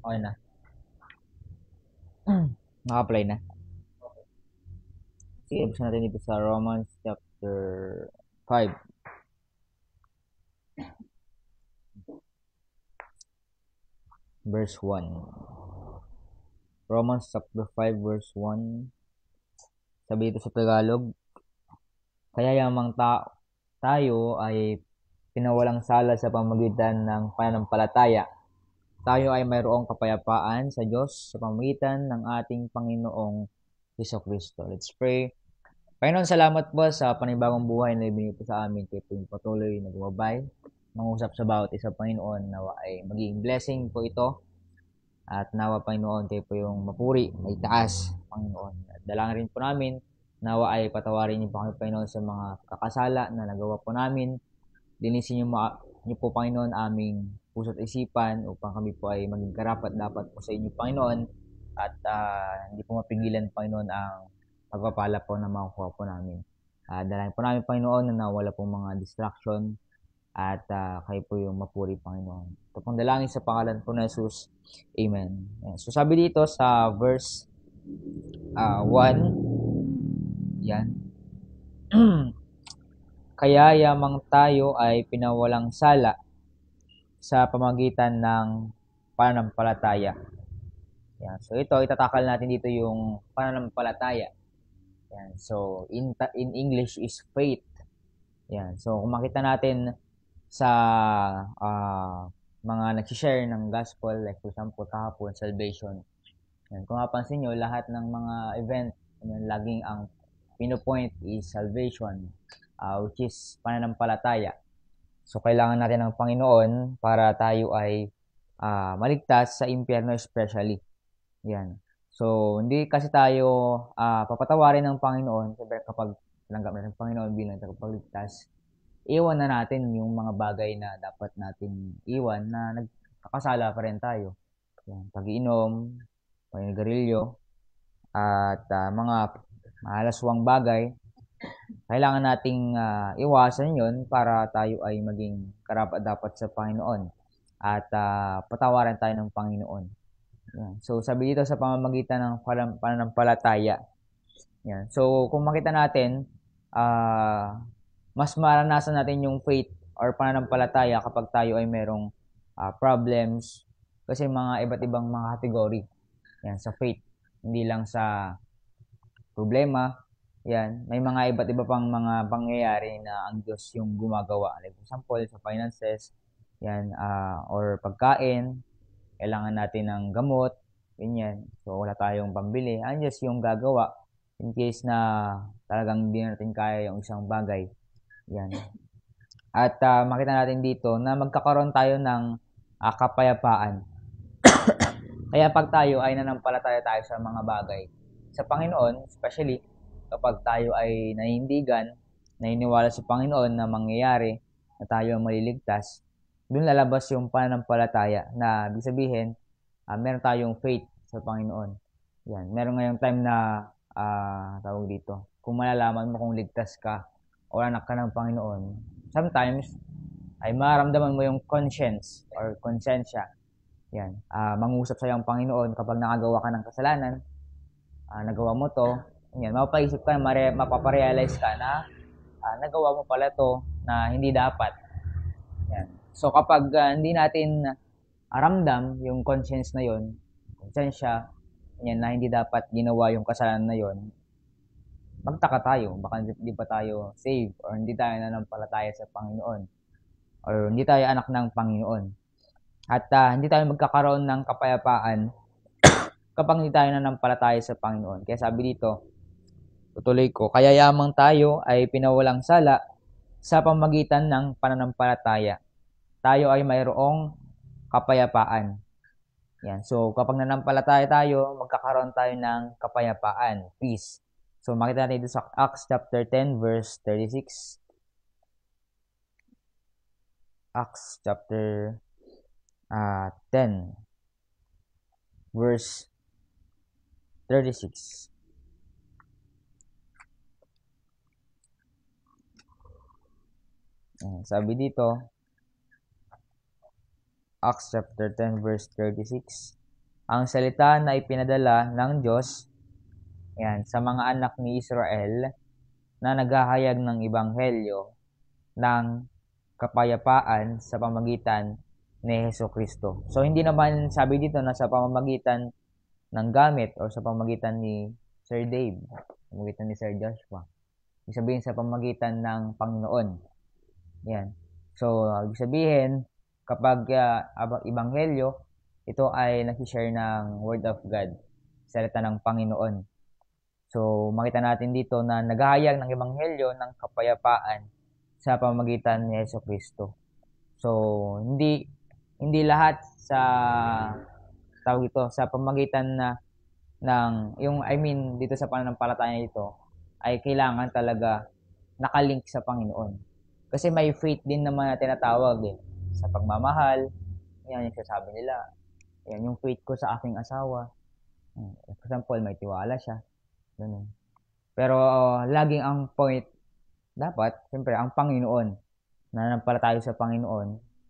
Okay na. Naka-apply na. Sige, buksan natin dito sa Romans chapter 5, verse 1. Romans chapter 5, verse 1. Sabi dito sa Tagalog, kaya yamang tayo ay pinawalang sala sa pamagitan ng pananampalataya. Tayo ay mayroong kapayapaan sa Diyos sa pamamagitan ng ating Panginoong Jesucristo. Let's pray. Panginoon, salamat po sa panibagong buhay na ibinigay po sa amin. Kayo po yung patuloy na gumabay, mangusap sa bawat isa, Panginoon, nawa ay maging blessing po ito. At nawa, Panginoon, kayo po yung mapuri, may taas, Panginoon. At dalangin rin po namin, nawa ay patawarin niyo po kami, Panginoon, sa mga kakasala na nagawa po namin. Linisin niyo po, Panginoon, aming puso't isipan upang kami po ay maging karapat dapat po sa inyo, Panginoon. At hindi po mapigilan, Panginoon, ang pagpapala po na makukuha po namin. Dalangin po namin, Panginoon, na nawala pong mga distraction at kayo po yung mapuri, Panginoon. Ito pong dalangin sa pangalan po na Jesus. Amen. So sabi dito sa verse 1, yan. Kaya yamang tayo ay pinawalang sala sa pamagitan ng pananampalataya. Yan. So ito, itatakal natin dito yung pananampalataya. Yan. So in English is faith. Yan. So kung makita natin sa mga nag-share ng gospel, like for example, kahapon, salvation. Yan. Kung mapansin nyo, lahat ng mga event, yan, laging ang pinopoint is salvation, which is pananampalataya. So, kailangan natin ng Panginoon para tayo ay maligtas sa impyerno especially. Yan. So, hindi kasi tayo papatawarin ng Panginoon kapag tanggap natin ng Panginoon bilang tagapagligtas. Iwan na natin yung mga bagay na dapat natin iwan na nagkakasala pa rin tayo. Yan. Pag-iinom, pag-garilyo, at mga mahalaswang bagay. Kailangan nating iwasan yon para tayo ay maging karapat-dapat sa Panginoon at patawaran tayo ng Panginoon. Yan. So, sabi dito sa pamamagitan ng pananampalataya. Yan. So, kung makita natin, mas maranasan natin yung faith or pananampalataya kapag tayo ay merong problems kasi mga iba't ibang mga category. Yan, sa faith. Hindi lang sa problema. Yan, may mga iba't iba pang mga pangyayari na ang Diyos yung gumagawa. Like for example, sa finances, yan, or pagkain, kailangan natin ng gamot, ganyan. So, wala tayong pambili. Ang Diyos yung gagawa in case na talagang hindi natin kaya yung isang bagay. Yan. At makita natin dito na magkakaroon tayo ng kapayapaan. Kaya pag tayo ay nanampalataya tayo sa mga bagay sa Panginoon, especially kapag tayo ay nanindigan, naniniwala sa Panginoon na mangyayari, na tayo ang maliligtas, doon lalabas yung pananampalataya na ibig sabihin, meron tayong faith sa Panginoon. Yan. Meron ngayong time na tawag dito, kung malalaman mo kung ligtas ka o anak ka ng Panginoon, sometimes ay maramdaman mo yung conscience or konsensya. Yan. Mangusap sa ang Panginoon kapag nakagawa ka ng kasalanan, nagawa mo to, yan, mapapaisip ka, mapaparealize ka na nagawa mo pala to na hindi dapat. Yan. So kapag hindi natin ramdam yung conscience na yon, konsensya, yan, na hindi dapat ginawa yung kasalanan na yon, magtaka tayo, baka hindi pa tayo saved or hindi tayo nanampalataya sa Panginoon or hindi tayo anak ng Panginoon. At hindi tayo magkakaroon ng kapayapaan kapag hindi tayo nanampalataya sa Panginoon. Kaya sabi dito, tutuloy ko, kaya yamang tayo ay pinawalang sala sa pamagitan ng pananampalataya. Tayo ay mayroong kapayapaan. Yan. So, kapag nanampalataya tayo, magkakaroon tayo ng kapayapaan, peace. So, makita natin dito sa Acts chapter 10, verse 36. Acts chapter 10, verse 36. Sabi dito, Acts chapter 10, verse 36. ang salita na ipinadala ng Diyos yan, sa mga anak ni Israel na naghahayag ng ebanghelyo ng kapayapaan sa pamamagitan ni Hesukristo. So, hindi naman sabi dito na sa pamamagitan ng gamit o sa pamamagitan ni Sir Dave, sa pamamagitan ni Sir Joshua. Ibig sabihin sa pamamagitan ng Panginoon. Yan. So, ibig sabihin, kapag ebanghelyo, ito ay nag-share ng Word of God, salita ng Panginoon. So, makita natin dito na naghahayag ng ebanghelyo ng kapayapaan sa pamamagitan ni Hesukristo. So, hindi lahat sa tawag ito sa pamamagitan na ng dito sa pananampalataya ito ay kailangan talaga nakalink sa Panginoon. Kasi may faith din naman na tinatawag sa pagmamahal. Yan yung sasabi nila. Yan yung faith ko sa aking asawa. For example, may tiwala siya. Ganun. Pero laging ang point dapat, siyempre, ang Panginoon. Nananampalataya sa Panginoon.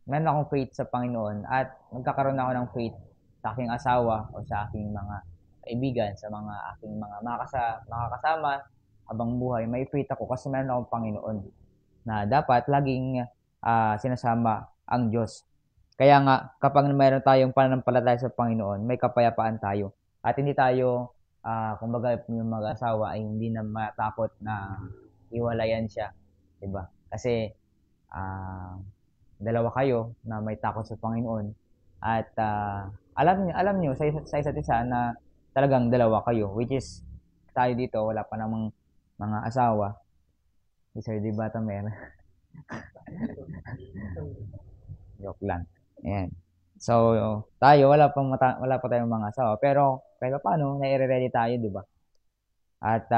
Meron akong faith sa Panginoon at magkakaroon ako ng faith sa aking asawa o sa aking mga kaibigan, sa mga aking mga makakasama habang buhay. May faith ako kasi meron akong Panginoon na dapat laging sinasama ang Diyos. Kaya nga, kapag mayroon tayong pananampalataya sa Panginoon, may kapayapaan tayo. At hindi tayo, kumbaga yung mag-asawa ay hindi na matakot na iwalayan siya. Diba? Kasi, dalawa kayo na may takot sa Panginoon at alam niyo sa isa't isa na talagang dalawa kayo, which is tayo dito wala pa namang mga asawa. Sir, di ba tamer? Joke lang. Ayan. So, tayo wala pa tayong mga asawa, pero kahit paano nai-ready tayo, di ba? At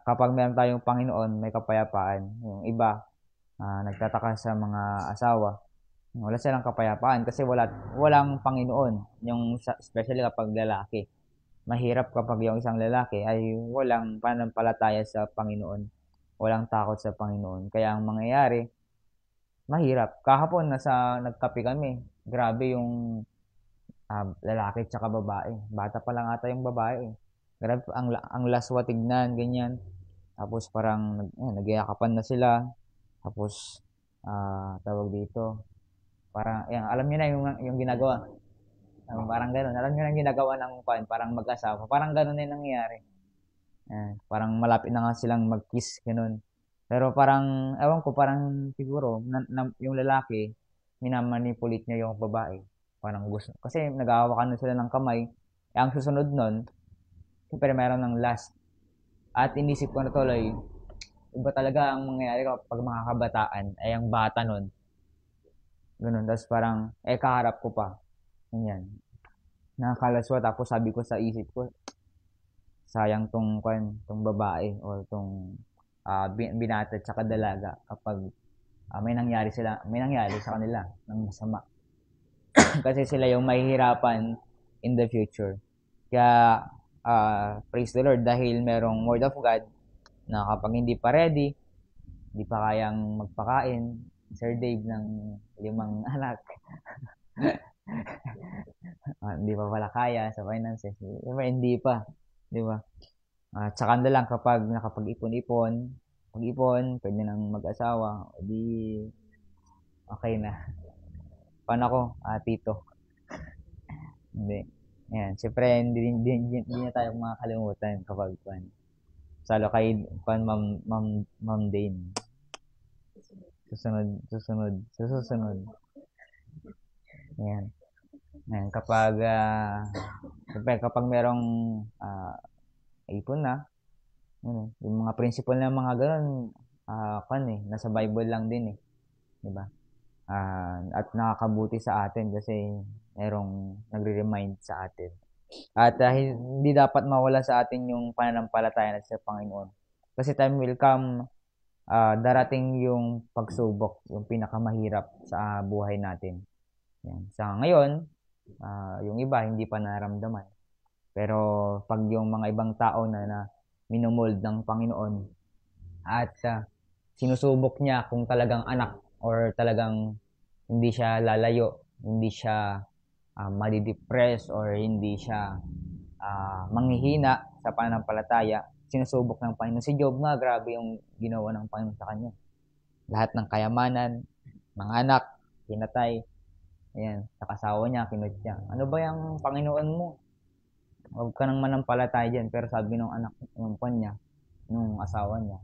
kapag meron tayong Panginoon, may kapayapaan. Yung iba nagtataka sa mga asawa, wala silang kapayapaan kasi walang Panginoon. Yung especially kapag lalaki. Mahirap kapag yung isang lalaki ay walang pananampalataya sa Panginoon. Walang takot sa Panginoon. Kaya ang mangyayari, mahirap. Kahapon nagkape kami. Grabe yung lalaki at saka babae. Bata pa lang ata yung babae. Grabe ang laswa tignan, ganyan. Tapos parang nagyakapan na sila. Tapos tawag dito. Parang alam niyo na yung ginagawa. Parang gano'n. Alam niyo na yung ginagawa ng parang mag-asawa. Parang gano'n na yung nangyayari. Parang malapit na nga silang mag-kiss, gano'n. Pero parang, ewan ko, parang siguro, yung lalaki, minamanipulate niya yung babae. Parang gusto. Kasi nag-aawakan na sila ng kamay. Ang susunod nun, siyempre meron ng last. At inisip ko na tuloy, iba talaga ang mangyayari kapag mga kabataan, ay ang bata nun. Ganun. Tapos parang, kaharap ko pa. Ganyan. Nakakalaswa. Tapos sabi ko sa isip ko, sayang tong babae o tong binata at saka dalaga kapag may nangyari sa kanila ng masama. Kasi sila yung mahihirapan in the future. Kaya praise the Lord dahil merong word of God na kapag hindi pa ready, hindi pa kayang magpakain, Sir Dave ng 5 anak. Hindi pa pala kaya sa finances. Hindi pa. Di ba? Tsaka na lang kapag nakapag-ipon-ipon, pwede nang mag-asawa, di okay na. Paano ako? Tito. Hindi. Ayan. Siyempre, hindi na tayo makakalimutan kapag salo kay Ma'am Dane. Susunod. Ayan. Ayan. Kapag merong ipon na, yung mga principle ng mga ganun, nasa Bible lang din eh. Diba? At nakakabuti sa atin kasi merong nagre-remind sa atin. At hindi dapat mawala sa atin yung pananampalataya natin sa Panginoon. Kasi time will come, darating yung pagsubok, yung pinakamahirap sa buhay natin. Yan. Sa ngayon, yung iba hindi pa naramdaman. Pero pag yung mga ibang tao na minomold ng Panginoon at sinusubok niya kung talagang anak or talagang hindi siya lalayo, hindi siya madidepress or hindi siya manghihina sa pananampalataya. Sinusubok ng Panginoon. Si Job nga, grabe yung ginawa ng Panginoon sa kanya. Lahat ng kayamanan, mga anak, pinatay. Ayan, sa kasawa niya, kinut niya. Ano ba yung Panginoon mo? Huwag ka nang manampalataya dyan. Pero sabi ng anak ng niya, nung asawa niya,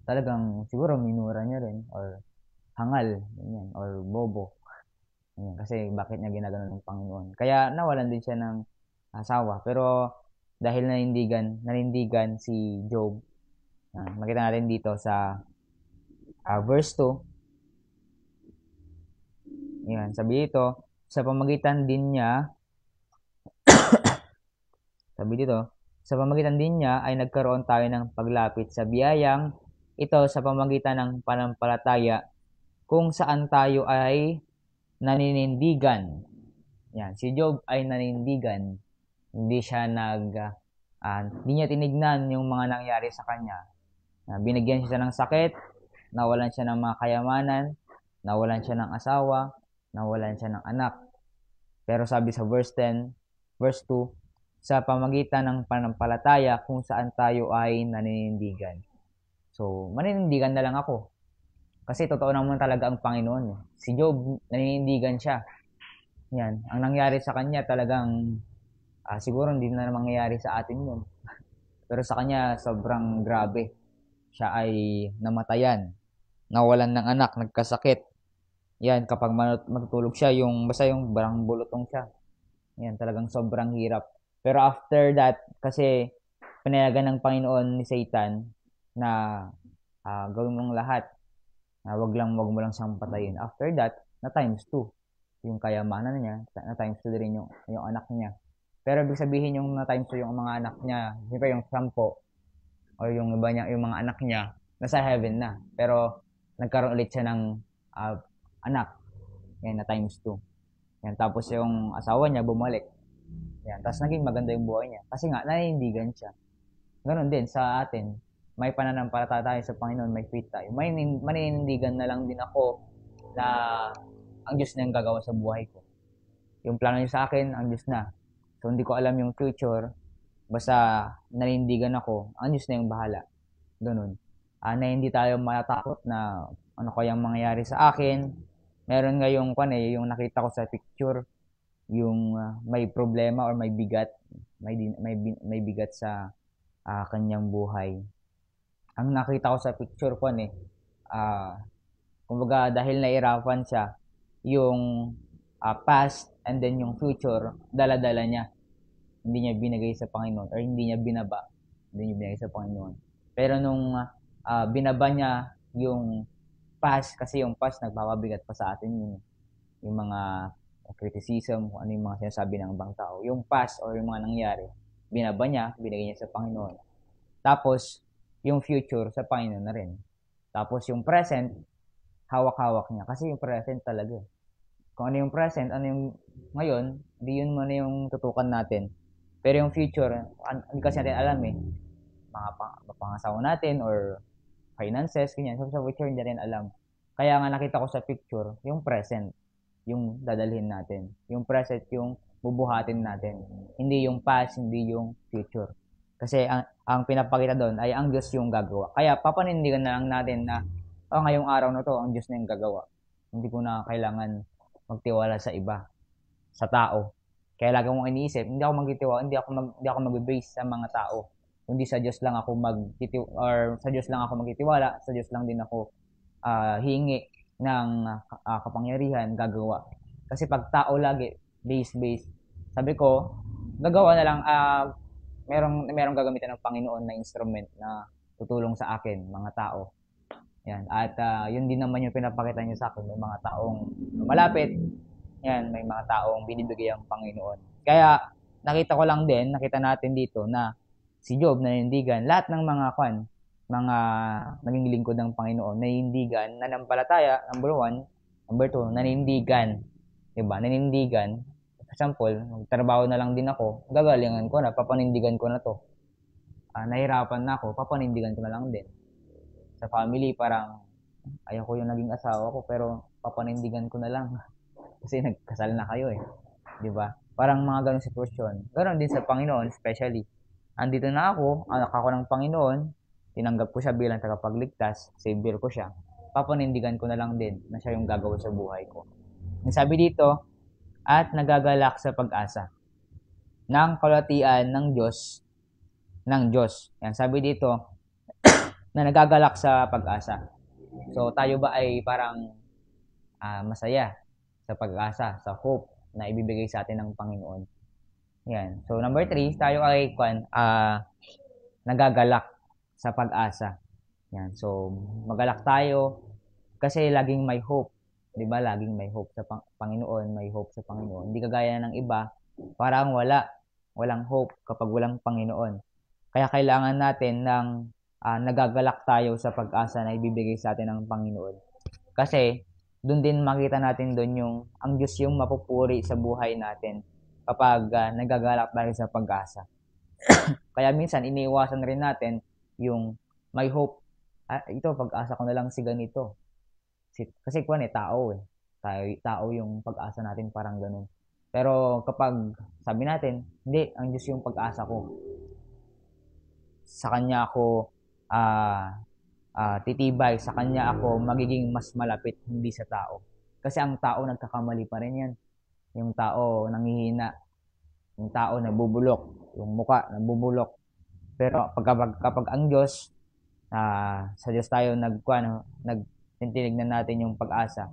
talagang siguro minura niya rin or hangal, ganyan, or bobo. Ganyan, kasi bakit niya ginagano ng Panginoon. Kaya nawalan din siya ng asawa. Pero dahil nanindigan si Job, makita natin dito sa verse 2, yan, sabi dito, sa pamagitan din niya, ay nagkaroon tayo ng paglapit sa biyayang ito sa pamagitan ng panampalataya kung saan tayo ay naninindigan. Yan, si Job ay naninindigan. Hindi siya hindi niya tinignan yung mga nangyari sa kanya. Binigyan siya ng sakit, nawalan siya ng mga kayamanan, nawalan siya ng asawa, nawalan siya ng anak. Pero sabi sa verse 10, verse 2, sa pamagitan ng panampalataya kung saan tayo ay naninindigan. So, maninindigan na lang ako. Kasi totoo naman talaga ang Panginoon. Si Job, naninindigan siya. Yan. Ang nangyari sa kanya talagang siguro hindi na mangyayari sa atin yun. Pero sa kanya, sobrang grabe. Siya ay namatayan. Nawalan ng anak, nagkasakit. Yan, kapag matutulog siya, basta yung barang bulutong siya. Yan, talagang sobrang hirap. Pero after that, kasi pinayagan ng Panginoon ni Satan na gawin mong lahat. Wag mo lang siyang patayin. After that, na times 2. Yung kayamanan niya, na times 2 din yung anak niya. Pero ibig sabihin yung na times 2 yung mga anak niya, siyempre yung 10 o yung iba niya, yung mga anak niya, nasa heaven na. Pero nagkaroon ulit siya ng anak. Yan, na times 2. Yan, tapos yung asawa niya bumalik. Yan, tapos naging maganda yung buhay niya. Kasi nga, naninindigan siya. Ganon din sa atin. May pananampalataya tayo sa Panginoon, may faith tayo. Maninindigan na lang din ako na ang Diyos na yung gagawa sa buhay ko. Yung plano niya sa akin, ang Diyos na. So, hindi ko alam yung future. Basta nanindigan ako, ang Diyos na yung bahala. Ganun. Na hindi tayo matatakot na ano kayang mangyayari sa akin. Meron nga yung nakita ko sa picture, yung may problema or may bigat, may bigat sa kanyang buhay. Ang nakita ko sa picture kumbaga dahil nairapan siya, yung past and then yung future, dala-dala niya. Hindi niya binigay sa Panginoon or hindi niya binaba. Hindi niya binigay sa Panginoon. Pero nung binaba niya yung past, kasi yung past nagpapabigat pa sa atin yung mga criticism, kung ano yung mga sinasabi ng ibang tao. Yung past or yung mga nangyari, binaba niya, binigay niya sa Panginoon. Tapos, yung future sa Panginoon na rin. Tapos, yung present, hawak-hawak niya. Kasi yung present talaga. Kung ano yung present, ano yung ngayon, hindi yun muna yung tutukan natin. Pero yung future, hindi kasi natin alam mga pangasawa natin or finances, ganyan. So, sa future, hindi natin alam. Kaya nga nakita ko sa picture, yung present, yung dadalhin natin. Yung present, yung bubuhatin natin. Hindi yung past, hindi yung future. Kasi ang pinapakita doon ay ang Diyos yung gagawa. Kaya papanindigan na lang natin na ngayong araw na to, ang Diyos na yung gagawa. Hindi ko na kailangan magtiwala sa iba, sa tao. Kaya lagi mong iniisip, hindi ako mag-base sa mga tao. Kundi sa Diyos lang ako magtitiwala, sa Diyos lang din ako hingi ng kapangyarihan, gagawa. Kasi pag tao lagi, base, sabi ko, gagawa na lang, merong gagamitan ng Panginoon na instrument na tutulong sa akin, mga tao. Yan. At yun din naman yung pinapakita niyo sa akin, may mga taong malapit. Yan, may mga taong binibigay ang Panginoon. Kaya nakita natin dito na si Job nanindigan, lahat ng mga naging lingkod ng Panginoon, nanindigan, nanampalataya, number 1, number 2, nanindigan. Diba? Nanindigan. For example, magtrabaho na lang din ako, gagalingan ko na, papanindigan ko na to. Nahirapan na ako, papanindigan ko na lang din. Sa family, parang ayaw ko yung naging asawa ko, pero papanindigan ko na lang. Kasi nagkasal na kayo 'di ba? Parang mga ganong sitwasyon. Ganoon din sa Panginoon, especially. Andito na ako, anak ako ng Panginoon, tinanggap ko siya bilang tagapagligtas, savior ko siya. Papanindigan ko na lang din na siya yung gagawin sa buhay ko. Ang sabi dito, at nagagalak sa pag-asa ng kalwatian ng Diyos. Yan, sabi dito na nagagalak sa pag-asa. So, tayo ba ay parang masaya sa pag-asa, sa hope na ibibigay sa atin ng Panginoon? Yan. So, number 3, tayo ay nagagalak sa pag-asa. Yan. So, magalak tayo kasi laging may hope. 'Di ba? Laging may hope sa Panginoon, may hope sa Panginoon. Hindi kagaya ng iba, parang walang hope kapag walang Panginoon. Kaya kailangan natin ng nagagalak tayo sa pag-asa na ibibigay sa atin ng Panginoon. Kasi doon din makita natin doon yung ang Diyos yung mapupuri sa buhay natin kapag nagagalak tayo sa pag-asa. Kaya minsan iniiwasan rin natin yung may hope. Ito, pag-asa ko na lang si ganito. Kasi tao eh. Tao yung pag-asa natin, parang ganun. Pero kapag sabi natin, hindi, ang Diyos yung pag-asa ko. Sa Kanya ako titibay, sa Kanya ako magiging mas malapit, hindi sa tao. Kasi ang tao nagkakamali pa rin yan. Yung tao nanghihina, yung tao nabubulok, yung muka nabubulok. Pero kapag ang Diyos, sa Diyos tayo tintinignan natin yung pag-asa,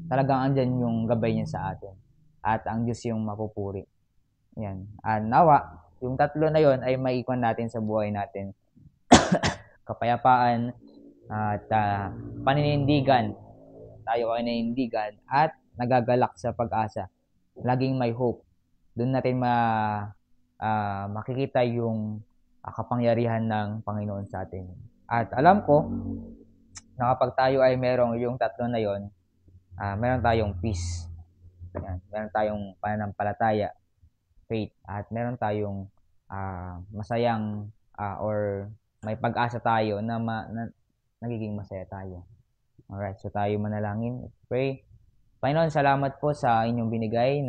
talagang andyan yung gabay niya sa atin. At ang Diyos yung mapupuri. Yan. Nawa, yung tatlo na yon ay maikon natin sa buhay natin. Kapayapaan at paninindigan. Tayo ay nanindigan at nagagalak sa pag-asa. Laging may hope. Doon natin makikita yung kapangyarihan ng Panginoon sa atin. At alam ko na kapag tayo ay merong yung tatlo na yon, meron tayong peace. Yan. Meron tayong pananampalataya, faith, at meron tayong masayang or may pag-asa tayo na nagiging masaya tayo. Alright, so tayo manalangin. Pray. Panginoon, salamat po sa inyong binigay